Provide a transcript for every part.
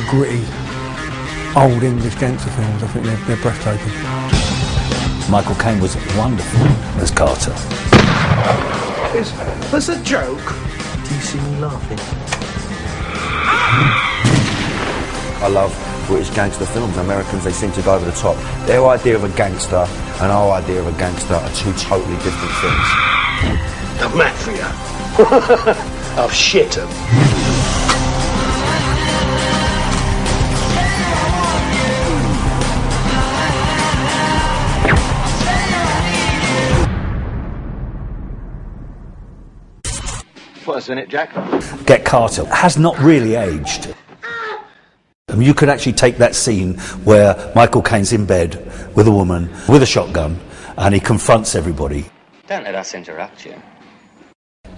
gritty, old English gangster films. I think they're breathtaking. Michael Caine was wonderful as Carter. There's a joke. Do you see me laughing? I love British gangster films. Americans, they seem to go over the top. Their idea of a gangster and our idea of a gangster are two totally different things. The mafia. I've shit them. What's in it, Jack? Get Carter has not really aged. You could actually take that scene where Michael Caine's in bed with a woman with a shotgun and he confronts everybody. Don't let us interrupt you.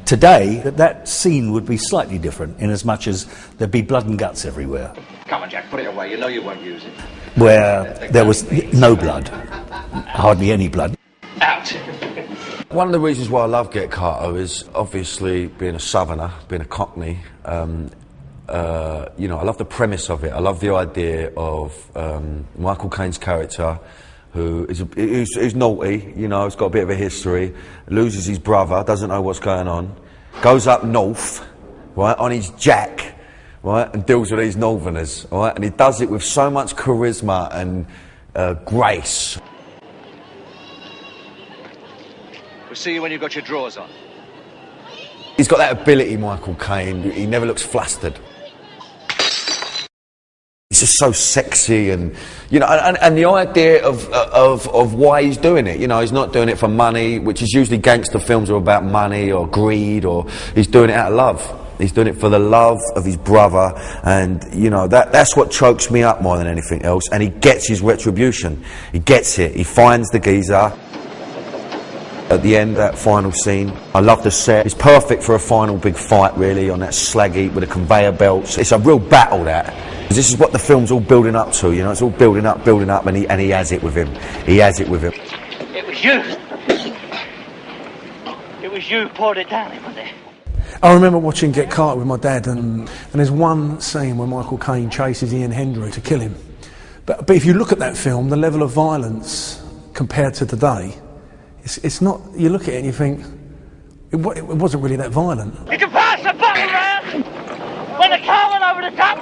Today, that scene would be slightly different in as much as there'd be blood and guts everywhere. Come on, Jack, put it away. You know you won't use it. Where there was no blood, hardly any blood. Out. One of the reasons why I love Get Carter is obviously being a southerner, being a cockney. You know, I love the premise of it. I love the idea of Michael Caine's character, who's naughty, you know, he's got a bit of a history, loses his brother, doesn't know what's going on, goes up north, right, on his jack, right, and deals with these northerners, right, and he does it with so much charisma and grace. We'll see you when you've got your drawers on. He's got that ability, Michael Caine. He never looks flustered. He's just so sexy, and you know, and the idea of why he's doing it. You know, he's not doing it for money, which is usually gangster films are about money or greed, or he's doing it out of love. He's doing it for the love of his brother, and you know that's what chokes me up more than anything else. And he gets his retribution. He gets it. He finds the geezer. At the end, that final scene, I love the set. It's perfect for a final big fight, really, on that slag heap with the conveyor belts. It's a real battle, that. This is what the film's all building up to, you know. It's all building up, and he has it with him. He has it with him. It was you. It was you who poured it down him, wasn't it? I remember watching Get Carter with my dad, and there's one scene where Michael Caine chases Ian Hendry to kill him. But if you look at that film, the level of violence compared to today, it's not. You look at it and you think it wasn't really that violent. You can pass the bottle round when the car went over the top.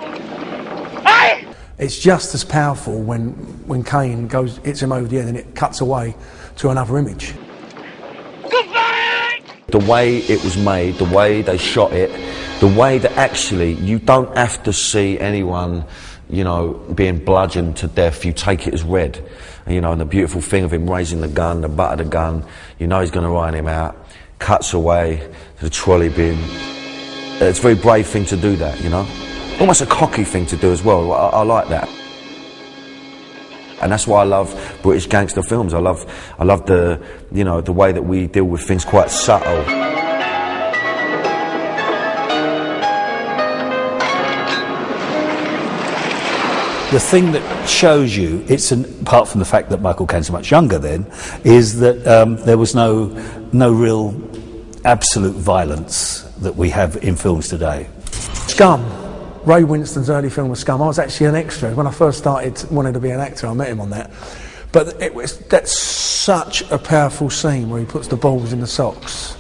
Hey! It's just as powerful when Caine hits him over the head and it cuts away to another image. Goodbye! The way it was made, the way they shot it, the way that actually you don't have to see anyone, you know, being bludgeoned to death. You take it as read. You know, and the beautiful thing of him raising the gun, the butt of the gun, you know he's going to ride him out, cuts away to the trolley bin. It's a very brave thing to do that, you know. Almost a cocky thing to do as well. I like that. And that's why I love British gangster films. I love the, you know, the way that we deal with things quite subtle. The thing that shows you, apart from the fact that Michael Caine's much younger then, is that there was no real absolute violence that we have in films today. Scum. Ray Winston's early film was Scum. I was actually an extra. When I first started wanting to be an actor, I met him on that. But that's such a powerful scene where he puts the balls in the socks.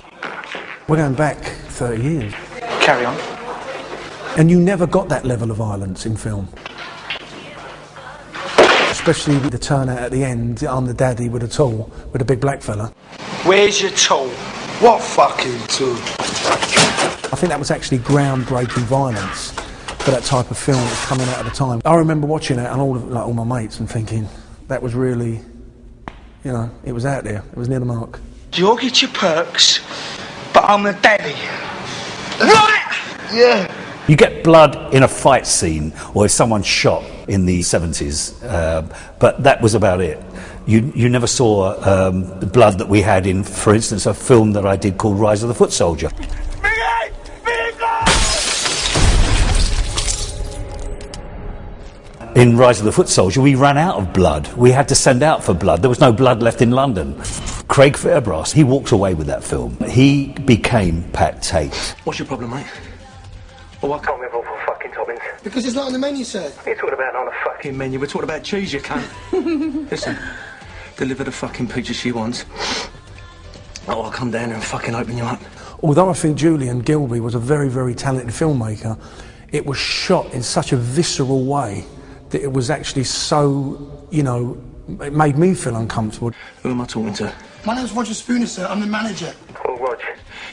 We're going back 30 years. Carry on. And you never got that level of violence in film. Especially the turnout at the end, I'm the daddy with a tool, with a big black fella. Where's your tool? What fucking tool? I think that was actually groundbreaking violence for that type of film that was coming out at the time. I remember watching it and all my mates and thinking, that was really, you know, it was out there, it was near the mark. You'll get your perks, but I'm the daddy. Right? Yeah. You get blood in a fight scene, or if someone's shot in the 70s, but that was about it. You never saw the blood that we had in, for instance, a film that I did called Rise of the Foot Soldier. In Rise of the Foot Soldier, we ran out of blood. We had to send out for blood. There was no blood left in London. Craig Fairbrass, he walked away with that film. He became Pat Tate. What's your problem, mate? Well, I can't remember what fucking told me. chickens? Because it's not on the menu, sir. You're talking about on a fucking menu. We're talking about cheese, you cunt. Listen, deliver the fucking pizza she wants. Oh, I'll come down there and fucking open you up. Although I think Julian Gilby was a very, very talented filmmaker, it was shot in such a visceral way that it was actually so, you know, it made me feel uncomfortable. Who am I talking to? My name's Roger Spooner, sir. I'm the manager. Oh, Rog,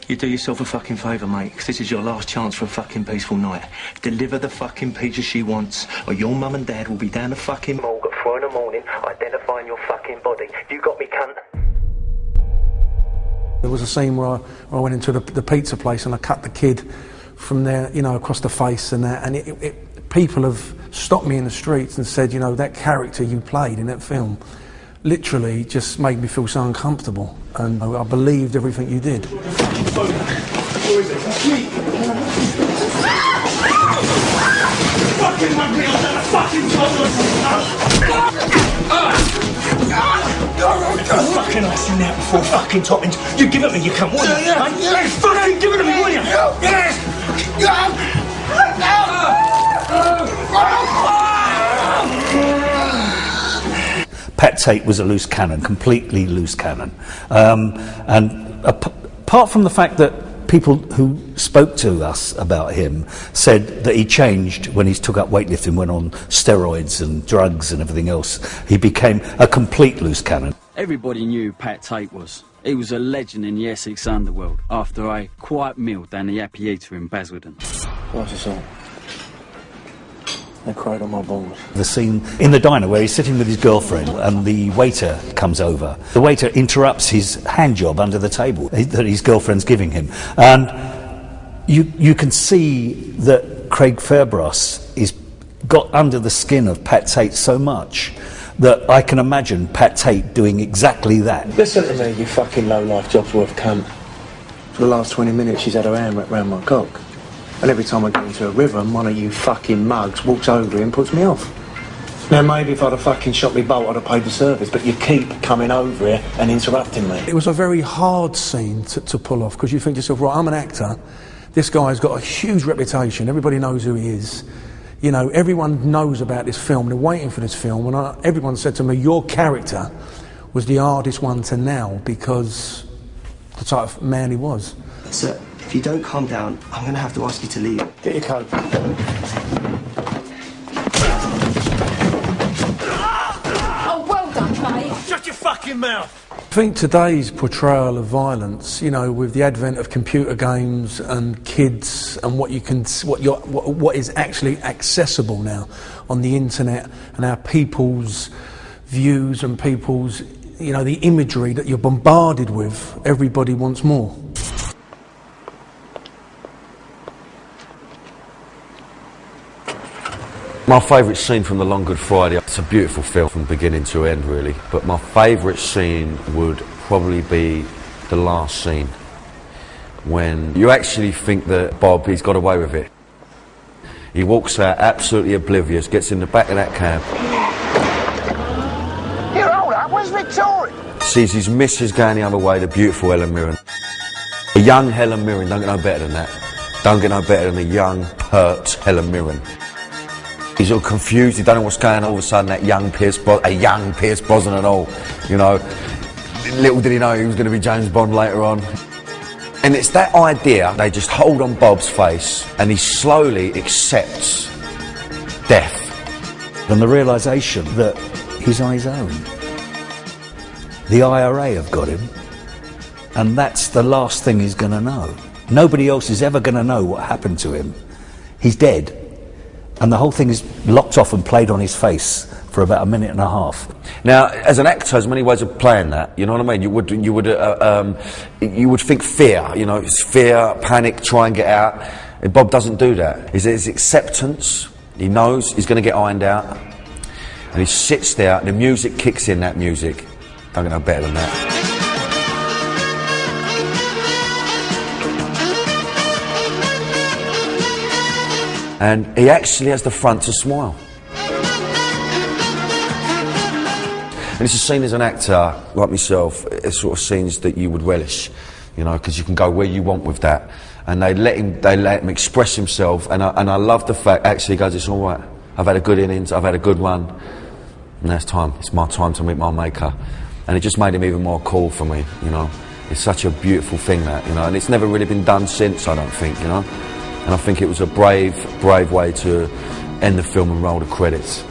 you do yourself a fucking favour, mate, because this is your last chance for a fucking peaceful night. Deliver the fucking pizza she wants, or your mum and dad will be down the fucking morgue at 4 in the morning identifying your fucking body. You got me, cunt? There was a scene where I went into the pizza place and I cut the kid from there, you know, across the face and that, and people have stopped me in the streets and said, you know, that character you played in that film literally just made me feel so uncomfortable, and I believed everything you did. Fucking ice you now before fucking toppings. You give it me, you cunt, won't you? Yeah. Fucking give it to me, will you? Yes! Pat Tate was a loose cannon, completely loose cannon. And apart from the fact that people who spoke to us about him said that he changed when he took up weightlifting, went on steroids and drugs and everything else, he became a complete loose cannon. Everybody knew Pat Tate was. He was a legend in the Essex underworld after a quiet meal down the Happy Eater in Basildon. What's this all? They cried on my balls. The scene in the diner where he's sitting with his girlfriend and the waiter comes over. The waiter interrupts his hand job under the table that his girlfriend's giving him. And you can see that Craig Fairbrass is got under the skin of Pat Tate so much that I can imagine Pat Tate doing exactly that. Listen to me, you fucking low-life job's worth cunt. For the last 20 minutes she's had her hand wrapped round my cock. And every time I go into a rhythm, one of you fucking mugs walks over and puts me off. Now maybe if I'd have fucking shot me bolt I'd have paid the service, but you keep coming over here and interrupting me. It was a very hard scene to pull off, because you think to yourself, right, I'm an actor, this guy's got a huge reputation, everybody knows who he is. You know, everyone knows about this film, they're waiting for this film, and everyone said to me, your character was the hardest one to nail because the type of man he was. Sir, if you don't calm down, I'm going to have to ask you to leave. Get your coat. Oh, well done, mate. Shut your fucking mouth! I think today's portrayal of violence, you know, with the advent of computer games and kids and what is actually accessible now on the internet, and our people's views and people's, you know, the imagery that you're bombarded with, everybody wants more. My favourite scene from The Long Good Friday, it's a beautiful film from beginning to end really, but my favourite scene would probably be the last scene, when you actually think that Bob, he's got away with it. He walks out absolutely oblivious, gets in the back of that cab. Here, hold up, where's Victoria? Sees his missus going the other way, the beautiful Helen Mirren. A young Helen Mirren, don't get no better than that. Don't get no better than a young, pert Helen Mirren. He's all confused, he don't know what's going on. All of a sudden, a young Pierce Brosnan and all, you know. Little did he know he was going to be James Bond later on. And it's that idea, they just hold on Bob's face and he slowly accepts death. And the realisation that he's on his own. The IRA have got him, and that's the last thing he's going to know. Nobody else is ever going to know what happened to him. He's dead. And the whole thing is locked off and played on his face for about a minute and a half. Now, as an actor, there's many ways of playing that. You know what I mean? You would think fear. You know, it's fear, panic, try and get out. And Bob doesn't do that. It's acceptance. He knows he's going to get ironed out, and he sits there. The music kicks in. That music. Don't get no better than that. And he actually has the front to smile. And it's a scene as an actor, like myself, it's sort of scenes that you would relish. you know, because you can go where you want with that. And they let him express himself, and I love the fact, actually he goes, it's all right, I've had a good innings, I've had a good run, and now it's my time to meet my maker. And it just made him even more cool for me, you know. It's such a beautiful thing, that, you know, and it's never really been done since, I don't think, you know. And I think it was a brave way to end the film and roll the credits.